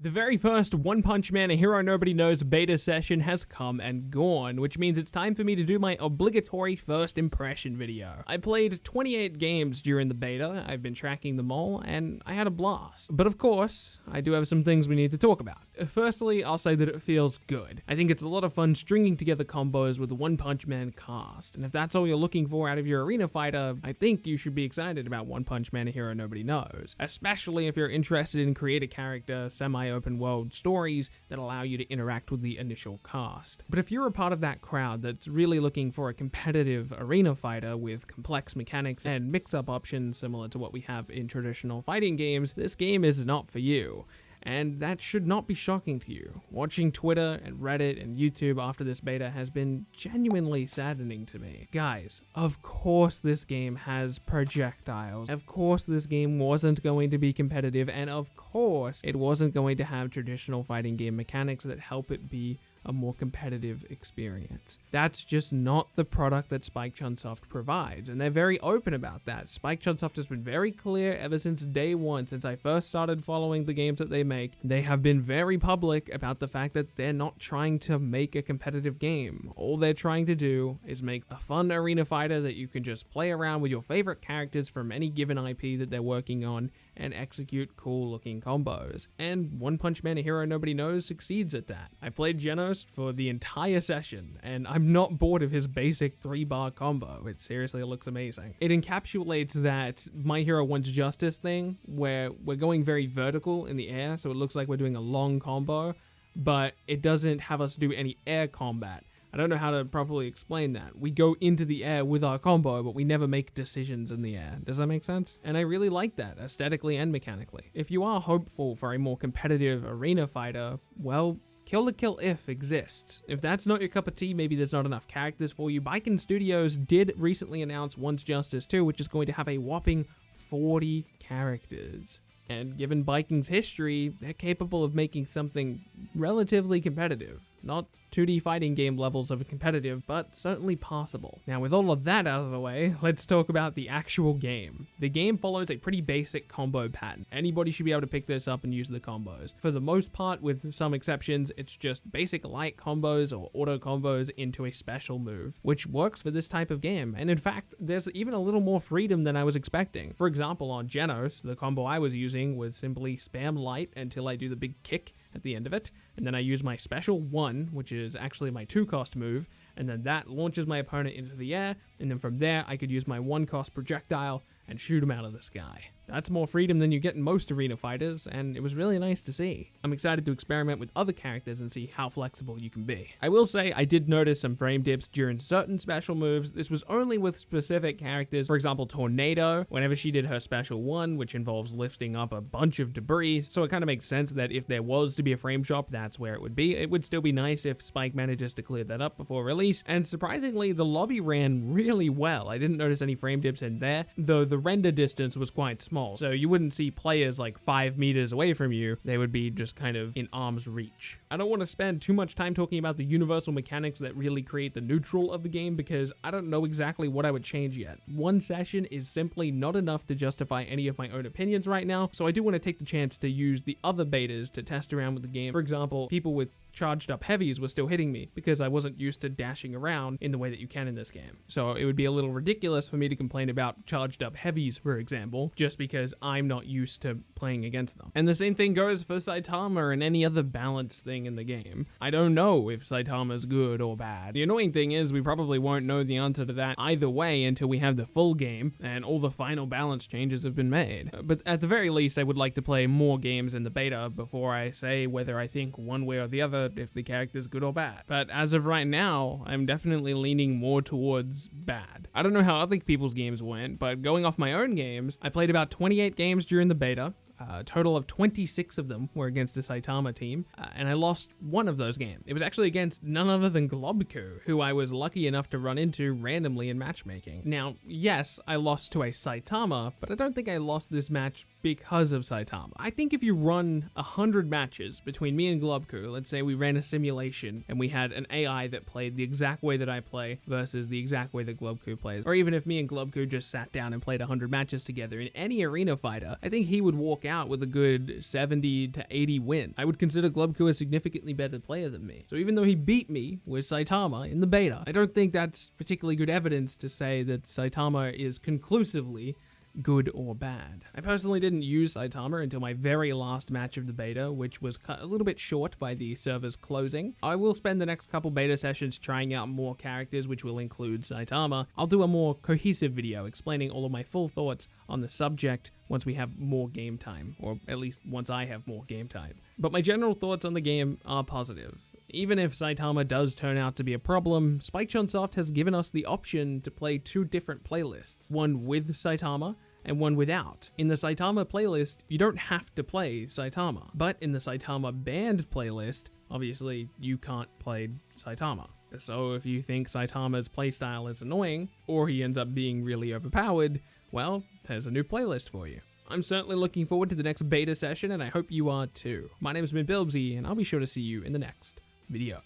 The very first One Punch Man A Hero Nobody Knows beta session has come and gone, which means it's time for me to do my obligatory first impression video. I played 28 games during the beta, I've been tracking them all, and I had a blast. But of course, I do have some things we need to talk about. Firstly, I'll say that it feels good. I think it's a lot of fun stringing together combos with the One Punch Man cast, and if that's all you're looking for out of your arena fighter, I think you should be excited about One Punch Man A Hero Nobody Knows, especially if you're interested in create-a-character, semi-open world stories that allow you to interact with the initial cast. But if you're a part of that crowd that's really looking for a competitive arena fighter with complex mechanics and mix-up options similar to what we have in traditional fighting games, this game is not for you. And that should not be shocking to you. Watching Twitter and Reddit and YouTube after this beta has been genuinely saddening to me. Guys, of course this game has projectiles. Of course this game wasn't going to be competitive, and of course it wasn't going to have traditional fighting game mechanics that help it be a more competitive experience. That's just not the product that Spike Chunsoft provides, and they're very open about that. Spike Chunsoft has been very clear ever since day one, since I first started following the games that they make. They have been very public about the fact that they're not trying to make a competitive game. All they're trying to do is make a fun arena fighter that you can just play around with your favorite characters from any given IP that they're working on and execute cool looking combos. And One Punch Man A Hero Nobody Knows succeeds at that. I played Genos for the entire session, and I'm not bored of his basic 3-bar combo. It seriously looks amazing. It encapsulates that My Hero Wants Justice thing, where we're going very vertical in the air, so it looks like we're doing a long combo, but it doesn't have us do any air combat. I don't know how to properly explain that. We go into the air with our combo, but we never make decisions in the air. Does that make sense? And I really like that, aesthetically and mechanically. If you are hopeful for a more competitive arena fighter, well, Kill la Kill If exists. If that's not your cup of tea, maybe there's not enough characters for you. Baiken Studios did recently announce Wants Justice 2, which is going to have a whopping 40 characters. And given Baiken's history, they're capable of making something relatively competitive. Not 2D fighting game levels of competitive, but certainly possible. Now, with all of that out of the way, let's talk about the actual game. The game follows a pretty basic combo pattern. Anybody should be able to pick this up and use the combos. For the most part, with some exceptions, it's just basic light combos or auto combos into a special move, which works for this type of game. And in fact, there's even a little more freedom than I was expecting. For example, on Genos, the combo I was using was simply spam light until I do the big kick at the end of it, and then I use my special 1, which is actually my 2-cost move, and then that launches my opponent into the air, and then from there I could use my 1-cost projectile and shoot him out of the sky. That's more freedom than you get in most arena fighters, and it was really nice to see. I'm excited to experiment with other characters and see how flexible you can be. I will say I did notice some frame dips during certain special moves. This was only with specific characters. For example, Tornado, whenever she did her special 1, which involves lifting up a bunch of debris, so it kind of makes sense that if there was to be a frame drop, that's where it would be. It would still be nice if Spike manages to clear that up before release, and surprisingly, the lobby ran really well. I didn't notice any frame dips in there, though the render distance was quite small. So you wouldn't see players like 5 meters away from you. They would be just kind of in arm's reach. I don't want to spend too much time talking about the universal mechanics that really create the neutral of the game because I don't know exactly what I would change yet. One session is simply not enough to justify any of my own opinions right now, so I do want to take the chance to use the other betas to test around with the game. For example, people with charged up heavies were still hitting me because I wasn't used to dashing around in the way that you can in this game. So it would be a little ridiculous for me to complain about charged up heavies, for example, just because I'm not used to playing against them. And the same thing goes for Saitama and any other balanced thing in the game. I don't know if Saitama's good or bad. The annoying thing is we probably won't know the answer to that either way until we have the full game and all the final balance changes have been made. But at the very least, I would like to play more games in the beta before I say whether I think one way or the other if the character's good or bad. But as of right now, I'm definitely leaning more towards bad. I don't know how other people's games went, but going off my own games, I played about 28 games during the beta. A total of 26 of them were against the Saitama team, and I lost one of those games. It was actually against none other than Globku, who I was lucky enough to run into randomly in matchmaking. Now, yes, I lost to a Saitama, but I don't think I lost this match because of Saitama. I think if you run 100 matches between me and Globku, let's say we ran a simulation and we had an AI that played the exact way that I play versus the exact way that Globku plays, or even if me and Globku just sat down and played 100 matches together in any arena fighter, I think he would walk out out with a good 70 to 80 win. I would consider Glubko a significantly better player than me. So even though he beat me with Saitama in the beta, I don't think that's particularly good evidence to say that Saitama is conclusively good or bad. I personally didn't use Saitama until my very last match of the beta, which was cut a little bit short by the servers closing. I will spend the next couple beta sessions trying out more characters, which will include Saitama. I'll do a more cohesive video explaining all of my full thoughts on the subject once we have more game time, or at least once I have more game time. But my general thoughts on the game are positive. Even if Saitama does turn out to be a problem, Spike Chunsoft has given us the option to play 2 different playlists, one with Saitama and one without. In the Saitama playlist, you don't have to play Saitama, but in the Saitama banned playlist, obviously you can't play Saitama. So if you think Saitama's playstyle is annoying, or he ends up being really overpowered, well, there's a new playlist for you. I'm certainly looking forward to the next beta session, and I hope you are too. My name is MidBilbsy, and I'll be sure to see you in the next video.